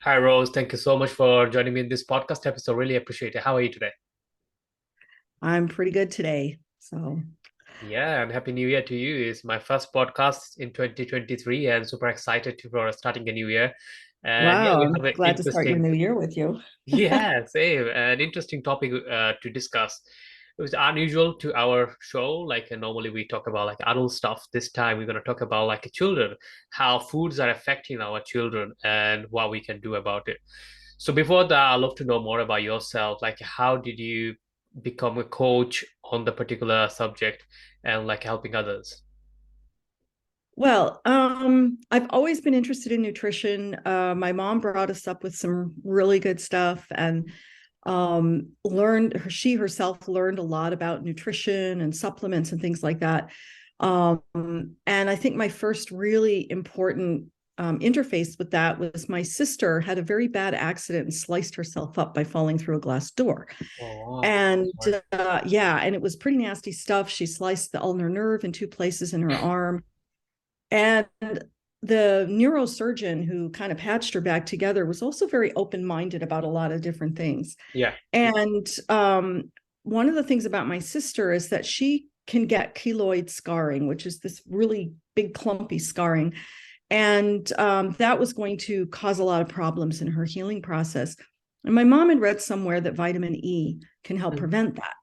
Hi, Rose. Thank you so much for joining me in this podcast episode. Really appreciate it. How are you today? I'm pretty good today. So, Yeah, and Happy New Year to you. It's my first podcast in 2023 and super excited for starting a new year. And yeah, wow, we I'm have an glad to start your interesting, new year with you. yeah, same, an interesting topic to discuss. It was unusual to our show. Normally we talk about like adult stuff. This time we're going to talk about like children, how foods are affecting our children and what we can do about it. So before that, I'd love to know more about yourself. Like, how did you become a coach on the particular subject and like helping others? Well, I've always been interested in nutrition. My mom brought us up with some really good stuff and she herself learned a lot about nutrition and supplements and things like that. And I think my first really important interface with that was my sister had a very bad accident and sliced herself up by falling through a glass door. Oh, wow. And Sorry. yeah, and it was pretty nasty stuff. She sliced the ulnar nerve in two places in her arm. And the neurosurgeon who kind of patched her back together was also very open minded about a lot of different things. Yeah. And one of the things about my sister is that she can get keloid scarring, which is this really big, clumpy scarring. And that was going to cause a lot of problems in her healing process. And my mom had read somewhere that vitamin E can help Mhm. prevent that.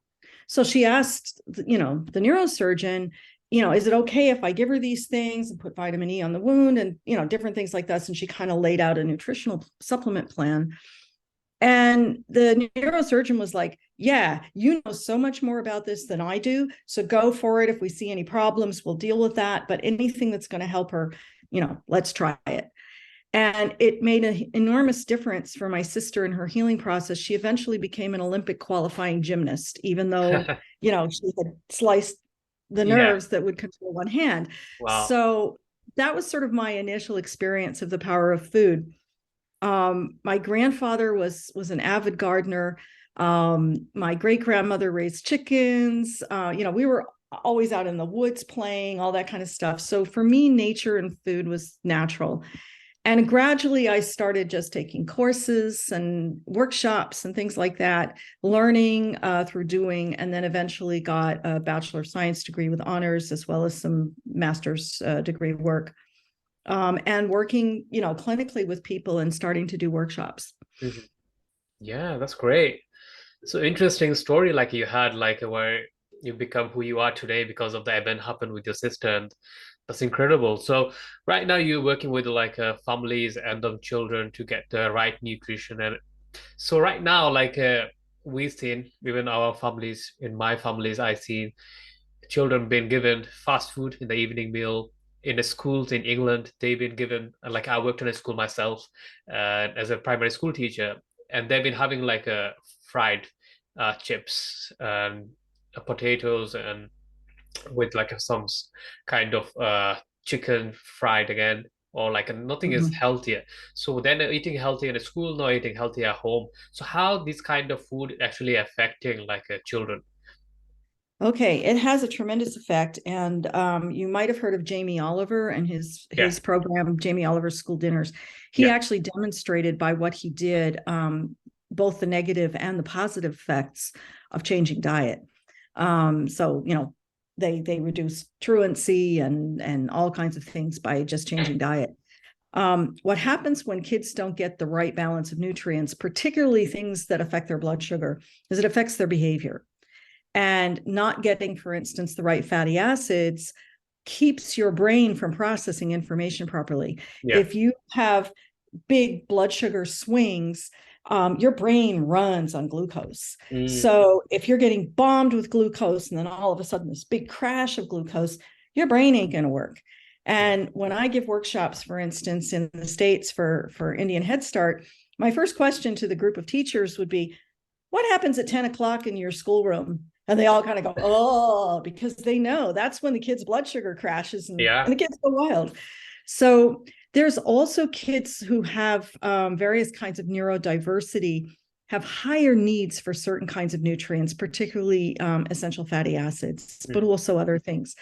So she asked, the neurosurgeon, is it okay if I give her these things and put vitamin E on the wound and, different things like that? And she kind of laid out a nutritional supplement plan. And the neurosurgeon was like, yeah, you know so much more about this than I do. So go for it. If we see any problems, we'll deal with that. But anything that's going to help her, let's try it. And it made an enormous difference for my sister in her healing process. She eventually became an Olympic qualifying gymnast, even though, she had sliced the Yeah. nerves that would control one hand. Wow. So that was sort of my initial experience of the power of food. My grandfather was an avid gardener. My great grandmother raised chickens. We were always out in the woods playing, all that kind of stuff. So for me, nature and food was natural. And gradually, I started just taking courses and workshops and things like that, learning through doing, and then eventually got a Bachelor of Science degree with honors, as well as some master's degree work, and working, clinically with people and starting to do workshops. Mhm. Yeah, that's great. So interesting story like you had like where you become who you are today because of the event happened with your sister, and that's incredible. So right now you're working with like families and children to get the right nutrition. And so right now we've seen even our families, in my families I see children being given fast food in the evening meal. In the schools in England, they've been given, like I worked in a school myself as a primary school teacher, and they've been having like a fried chips and potatoes and with like some kind of chicken fried again, or like nothing is Mhm. healthier. So then eating healthy in a school, not eating healthy at home. So how this kind of food actually affecting like children? Okay, it has a tremendous effect, and you might have heard of Jamie Oliver and his Yeah, his program, Jamie Oliver's School Dinners. He yeah, actually demonstrated by what he did both the negative and the positive effects of changing diet. So they reduce truancy and all kinds of things by just changing diet. What happens when kids don't get the right balance of nutrients, particularly things that affect their blood sugar, is it affects their behavior. And not getting, for instance, the right fatty acids keeps your brain from processing information properly. yeah. If you have big blood sugar swings, your brain runs on glucose. Mm, So if you're getting bombed with glucose and then all of a sudden this big crash of glucose, your brain ain't going to work. yeah. And when I give workshops, for instance, in the States for Indian Head Start, my first question to the group of teachers would be, what happens at 10 o'clock in your schoolroom? And they all kind of go, oh, because they know that's when the kids' blood sugar crashes and Yeah. the kids go wild. So there's also kids who have various kinds of neurodiversity, have higher needs for certain kinds of nutrients, particularly essential fatty acids, but Mm, also other things.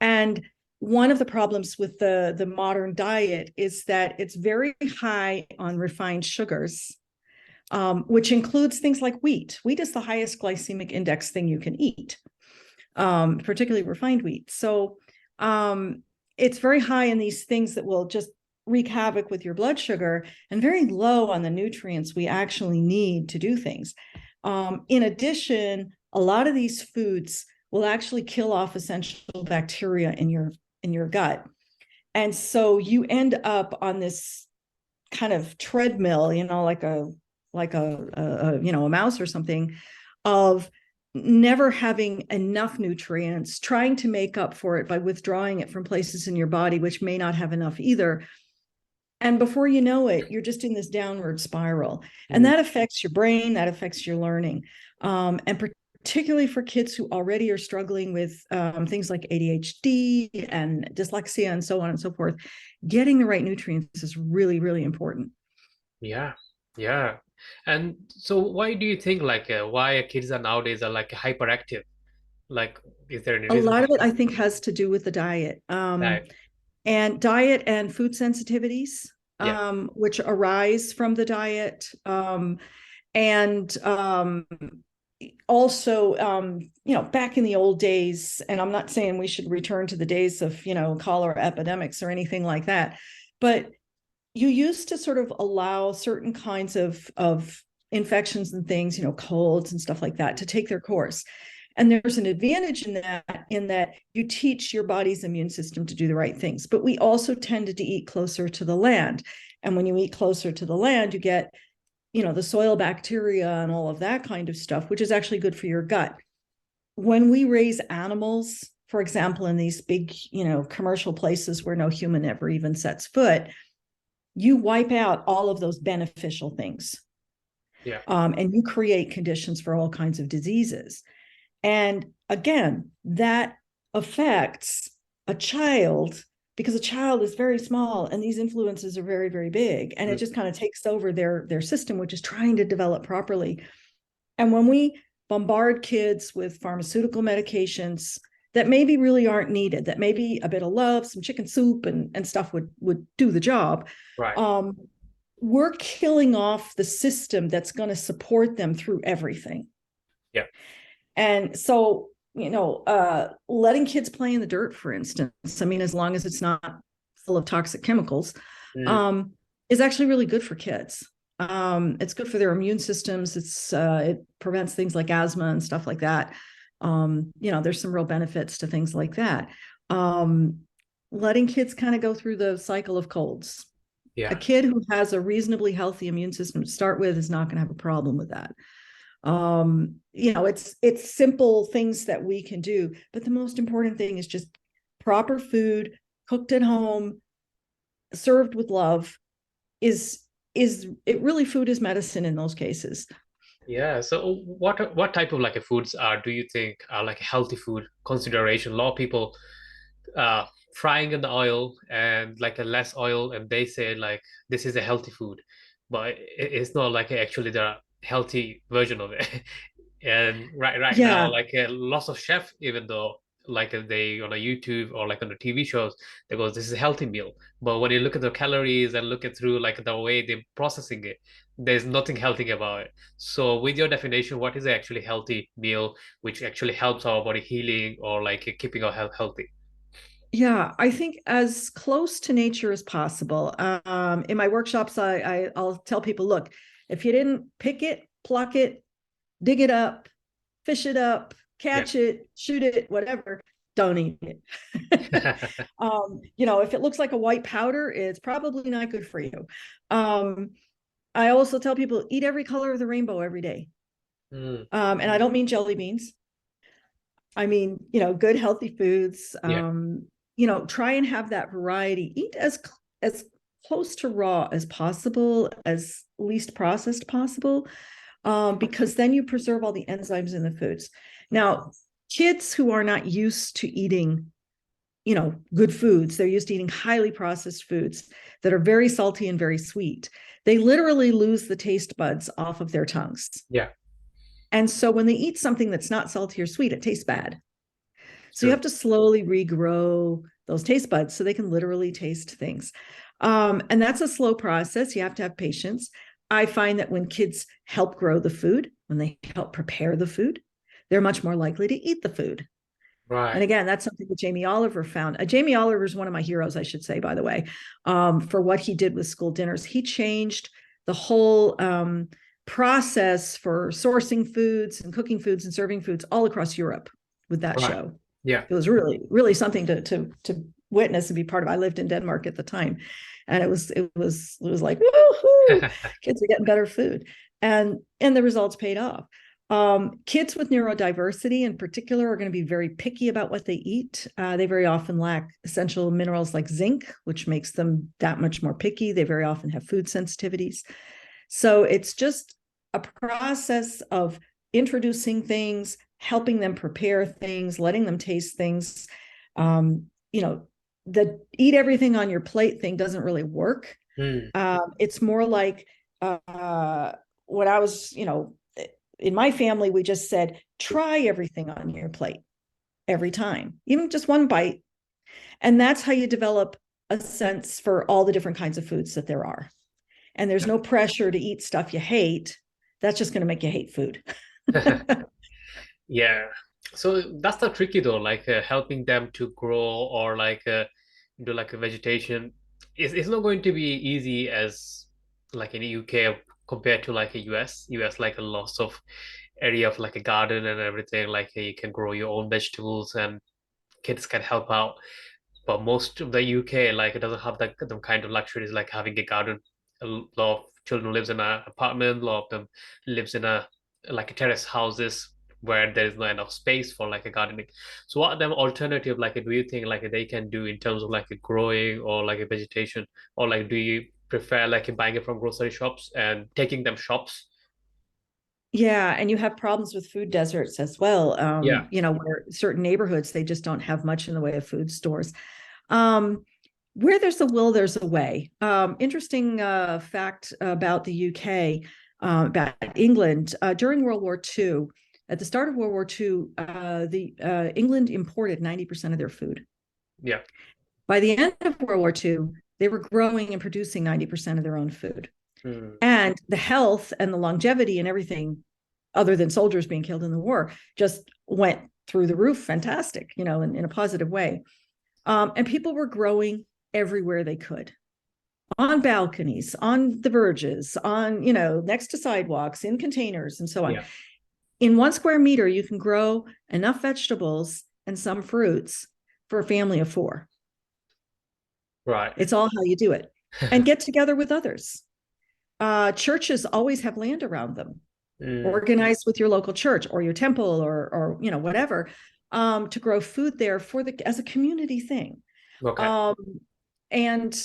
And one of the problems with the modern diet is that it's very high on refined sugars, which includes things like wheat. Wheat is the highest glycemic index thing you can eat, particularly refined wheat. So it's very high in these things that will just wreak havoc with your blood sugar, and very low on the nutrients we actually need to do things. In addition, a lot of these foods will actually kill off essential bacteria in your gut. And so you end up on this kind of treadmill, like a mouse or something, of never having enough nutrients, trying to make up for it by withdrawing it from places in your body which may not have enough either. And before you know it, you're just in this downward spiral. And that affects your brain, that affects your learning. And particularly for kids who already are struggling with things like ADHD and dyslexia and so on and so forth, getting the right nutrients is really, really important. Yeah, yeah. And so why do you think like why kids are nowadays are like hyperactive? Like, is there any A reason lot of it, behind I think, has to do with the diet. that? And diet and food sensitivities, Yeah. which arise from the diet. And also, back in the old days, and I'm not saying we should return to the days of, cholera epidemics or anything like that, but you used to sort of allow certain kinds of infections and things, colds and stuff like that, to take their course. And there's an advantage in that you teach your body's immune system to do the right things. But we also tended to eat closer to the land. And when you eat closer to the land, you get, the soil bacteria and all of that kind of stuff, which is actually good for your gut. When we raise animals, for example, in these big, commercial places where no human ever even sets foot, you wipe out all of those beneficial things. Yeah. And you create conditions for all kinds of diseases. And again, that affects a child, because a child is very small and these influences are very, very big. And it just kind of takes over their system, which is trying to develop properly. And when we bombard kids with pharmaceutical medications that maybe really aren't needed, that maybe a bit of love, some chicken soup and stuff would do the job. Right. We're killing off the system that's going to support them through everything. Yeah. And so, letting kids play in the dirt, for instance, I mean, as long as it's not full of toxic chemicals, is actually really good for kids. It's good for their immune systems. It prevents things like asthma and stuff like that. There's some real benefits to things like that. Letting kids kind of go through the cycle of colds. Yeah. A kid who has a reasonably healthy immune system to start with is not going to have a problem with that. It's simple things that we can do, but the most important thing is just proper food, cooked at home, served with love. Is it really? Food is medicine in those cases. Yeah. So what type of like foods do you think are like healthy food consideration? A lot of people frying in the oil and like a less oil, and they say like this is a healthy food, but it's not like actually the healthy version of it. And right now, Yeah. like lots of chefs, even though like they on a YouTube or like on the TV shows, they go, this is a healthy meal. But when you look at the calories and look at through like the way they're processing it, there's nothing healthy about it. So with your definition, what is actually healthy meal, which actually helps our body healing or like keeping our health healthy? Yeah, I think as close to nature as possible. In my workshops, I'll tell people, look, if you didn't pick it, pluck it, dig it up, fish it up, Yeah. catch it, shoot it, whatever, don't eat it. If it looks like a white powder, it's probably not good for you. I also tell people, eat every color of the rainbow every day. And I don't mean jelly beans. I mean, good healthy foods. Yeah. Try and have that variety. Eat as close to raw as possible, as least processed possible, because then you preserve all the enzymes in the foods. Now, kids who are not used to eating, good foods, they're used to eating highly processed foods that are very salty and very sweet. They literally lose the taste buds off of their tongues. Yeah. And so when they eat something that's not salty or sweet, it tastes bad. So you True. have to slowly regrow those taste buds so they can literally taste things. And that's a slow process. You have to have patience. I find that when kids help grow the food, when they help prepare the food, they're much more likely to eat the food. And Right. again, that's something that Jamie Oliver found. Jamie Oliver is one of my heroes, I should say, by the way, for what he did with school dinners. He changed the whole process for sourcing foods and cooking foods and serving foods all across Europe with that Right. show. Yeah. It was really, really something to witness and be part of. I lived in Denmark at the time, and it was like, woohoo, kids are getting better food, and the results paid off. Kids with neurodiversity in particular are going to be very picky about what they eat. They very often lack essential minerals like zinc, which makes them that much more picky. They very often have food sensitivities. So it's just a process of introducing things, helping them prepare things, letting them taste things. You know, the eat everything on your plate thing doesn't really work. Mm. It's more like when I was, in my family, we just said, try everything on your plate every time, even just one bite. And that's how you develop a sense for all the different kinds of foods that there are. And there's no pressure to eat stuff you hate. That's just going to make you hate food. Yeah. So that's the tricky though, like helping them to grow or like do like a vegetation. It's not going to be easy as like in the UK compared to like a US. US like a lots of area of like a garden and everything. Like you can grow your own vegetables and kids can help out. But most of the UK like it doesn't have that the kind of luxuries like having a garden. A lot of children lives in an apartment. A lot of them lives in a like a terrace houses where there is not enough space for like a gardening. So what are them alternative like do you think like they can do in terms of like a growing or like a vegetation or like do you prefer like buying it from grocery shops and taking them shops? Yeah, and you have problems with food deserts as well. Yeah. Where certain neighborhoods they just don't have much in the way of food stores. Um, where there's a will, there's a way. Interesting fact about the UK, about England during World War II. At the start of World War II, the England imported 90% of their food. Yeah. By the end of World War II, they were growing and producing 90% of their own food. Mm. And the health and the longevity and everything, other than soldiers being killed in the war, just went through the roof. Fantastic, in a positive way. And people were growing everywhere they could, on balconies, on the verges, on, next to sidewalks, in containers, and so on. Yeah. In 1 square meter, you can grow enough vegetables and some fruits for a family of 4. Right. It's all how you do it. And get together with others. Churches always have land around them. Mm. Organize with your local church or your temple or whatever, to grow food there as a community thing. Okay. Um, and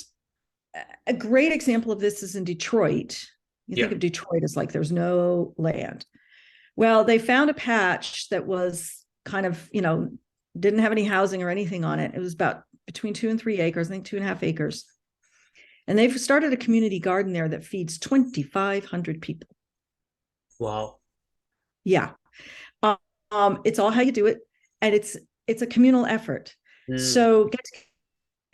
a great example of this is in Detroit. You Yeah. think of Detroit as like there's no land. Well, they found a patch that was kind of, didn't have any housing or anything on it. It was about between 2 and 3 acres, I think 2.5 acres. And they've started a community garden there that feeds 2,500 people. Wow. Yeah. It's all how you do it. And it's a communal effort. Mm. So get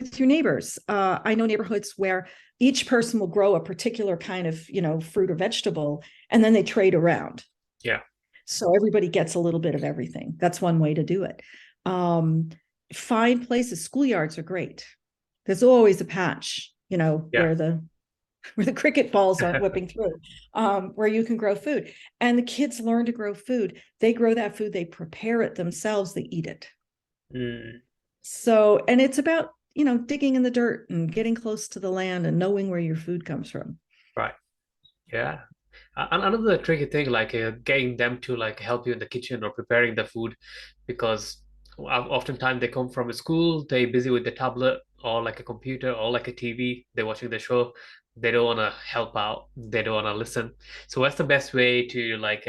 with your neighbors. I know neighborhoods where each person will grow a particular kind of, fruit or vegetable, and then they trade around. Yeah. So everybody gets a little bit of everything. That's one way to do it. Find places. Schoolyards are great. There's always a patch, Yeah. where the cricket balls aren't whipping through, where you can grow food. And the kids learn to grow food. They grow that food, they prepare it themselves, they eat it. Mm. So, and it's about, digging in the dirt and getting close to the land and knowing where your food comes from. Right. Yeah. And another tricky thing, like getting them to like help you in the kitchen or preparing the food, because oftentimes they come from a school, they busy with the tablet or like a computer or like a TV, they're watching the show, they don't want to help out, they don't want to listen. So what's the best way to like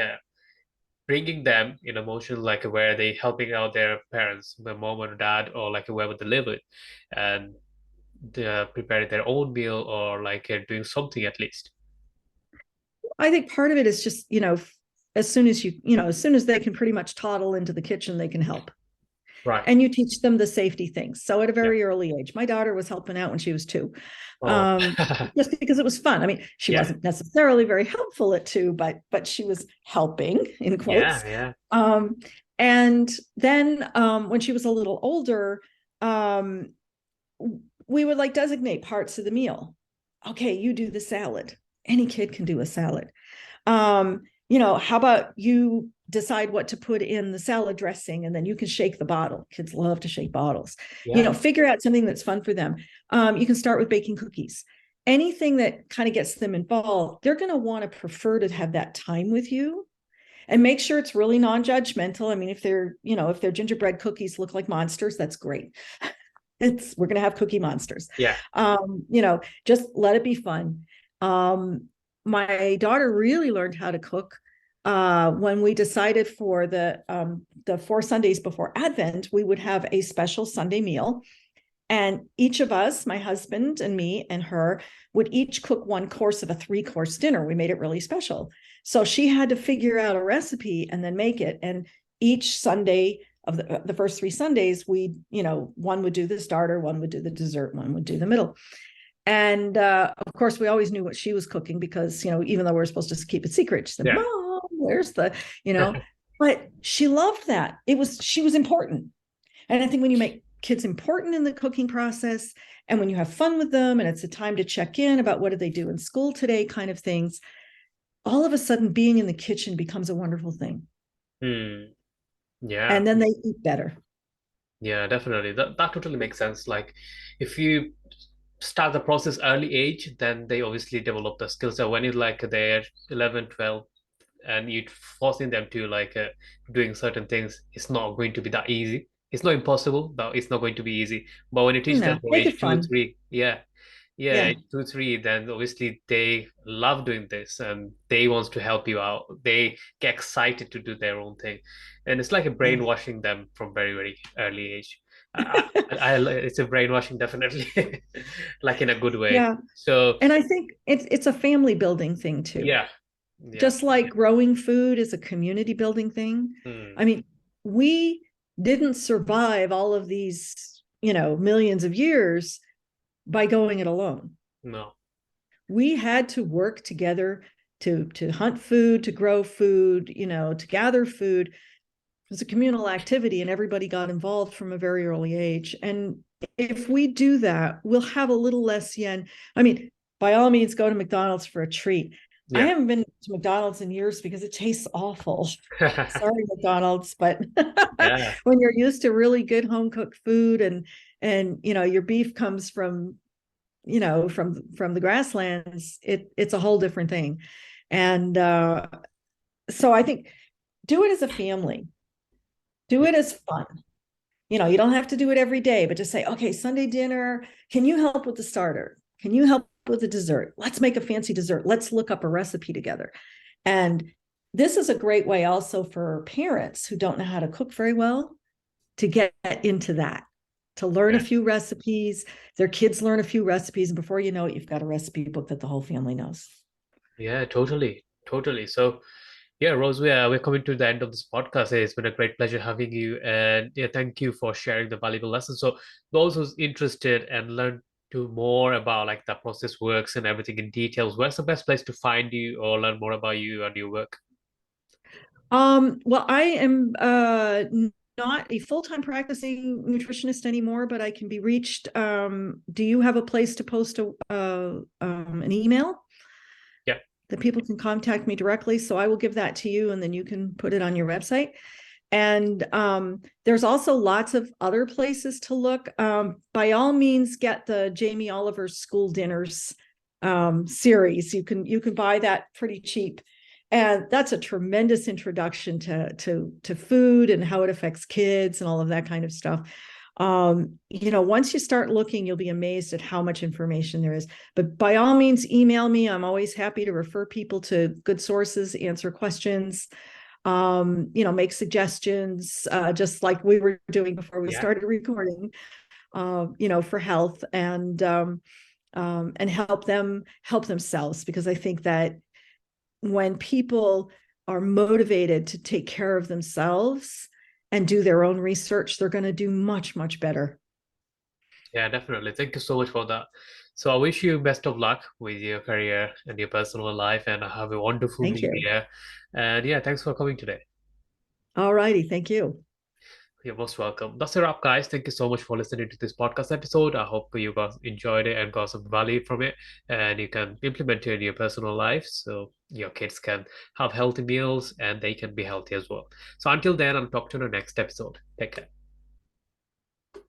bringing them in emotion, like where they helping out their parents, their mom or dad, or like whoever they live with, and preparing their own meal or like doing something at least. I think part of it is just, as soon as as soon as they can pretty much toddle into the kitchen, they can help. Right. And you teach them the safety things. So at a Yeah. very early age, my daughter was helping out when she was 2. Oh. Just because it was fun. I mean, she Yeah. wasn't necessarily very helpful at 2, but she was helping in quotes. Yeah. Yeah. Um, and then when she was a little older, um, we would like designate parts of the meal. Okay, you do the salad. Any kid can do a salad. How about you decide what to put in the salad dressing and then you can shake the bottle. Kids love to shake bottles. Yeah. Figure out something that's fun for them. You can start with baking cookies. Anything that kind of gets them involved, they're going to want to prefer to have that time with you, and make sure it's really non-judgmental. I mean, if their gingerbread cookies look like monsters, that's great. We're going to have cookie monsters. Yeah. Just let it be fun. My daughter really learned how to cook when we decided for the 4 Sundays before Advent, we would have a special Sunday meal. And each of us, my husband and me and her, would each cook one course of a 3-course dinner. We made it really special. So she had to figure out a recipe and then make it. And each Sunday of the first 3 Sundays, one would do the starter, one would do the dessert, one would do the middle. And of course, we always knew what she was cooking because, even though we were supposed to keep it secret, she said, Yeah. Mom, where's but she loved that. She was important. And I think when you make kids important in the cooking process, and when you have fun with them, and it's a time to check in about what did they do in school today, kind of things, all of a sudden being in the kitchen becomes a wonderful thing. Yeah. And then they eat better. Yeah, definitely. That totally makes sense. Like if you start the process early age, then they obviously develop the skills. So when you like they're 11, 12, and you forcing them to doing certain things, it's not going to be that easy. It's not impossible, but it's not going to be easy. But when you teach them No, from make age it two, fun. three, yeah, yeah, Yeah. age 2, 3, then obviously they love doing this and they wants to help you out. They get excited to do their own thing, and it's like a Yeah. brainwashing them from very, very early age. It's a brainwashing, definitely, like in a good way. Yeah. So And I think it's a family building thing too. yeah, yeah. Just like growing food is a community building thing. Hmm. I mean, we didn't survive all of these, millions of years by going it alone. No. We had to work together to hunt food, to grow food, to gather food. It was a communal activity and everybody got involved from a very early age. And if we do that, we'll have a little less yen. I mean, by all means, go to McDonald's for a treat. I Yeah. haven't been to McDonald's in years because it tastes awful. Sorry, McDonald's, but Yeah. when you're used to really good home cooked food, and your beef comes from from the grasslands, it's a whole different thing. And so I think do it as a family, do Yeah. it as fun. You don't have to do it every day, but just say, okay, Sunday dinner, can you help with the starter? Can you help with the dessert? Let's make a fancy dessert. Let's look up a recipe together. And this is a great way also for parents who don't know how to cook very well to get into that, to learn a Yeah. few recipes. Their kids learn a few recipes, and before you know it, you've got a recipe book that the whole family knows. Yeah, totally. Totally. So yeah, Rose, we're coming to the end of this podcast. It's been a great pleasure having you. And yeah, thank you for sharing the valuable lessons. So those who's interested and learn to more about like the process works and everything in details, where's the best place to find you or learn more about you and your work? Well, I am not a full-time practicing nutritionist anymore, but I can be reached. Do you have a place to post an email Yeah. that people can contact me directly? So I will give that to you, and then you can put it on your website. And there's also lots of other places to look. By all means, get the Jamie Oliver's School Dinners series. You can buy that pretty cheap. And that's a tremendous introduction to food and how it affects kids and all of that kind of stuff. Once you start looking, you'll be amazed at how much information there is. But by all means, email me. I'm always happy to refer people to good sources, answer questions, make suggestions, just like we were doing before we Yeah. started recording, for health and help themselves, because I think that when people are motivated to take care of themselves, and do their own research, they're going to do much, much better. Yeah, definitely. Thank you so much for that. So I wish you best of luck with your career and your personal life, and have a wonderful Thank new you. year. And yeah, thanks for coming today. All righty. Thank you. You're most welcome. That's a wrap, guys. Thank you so much for listening to this podcast episode. I hope you guys enjoyed it and got some value from it, and you can implement it in your personal life so your kids can have healthy meals and they can be healthy as well. So until then, I'll talk to you in the next episode. Take care.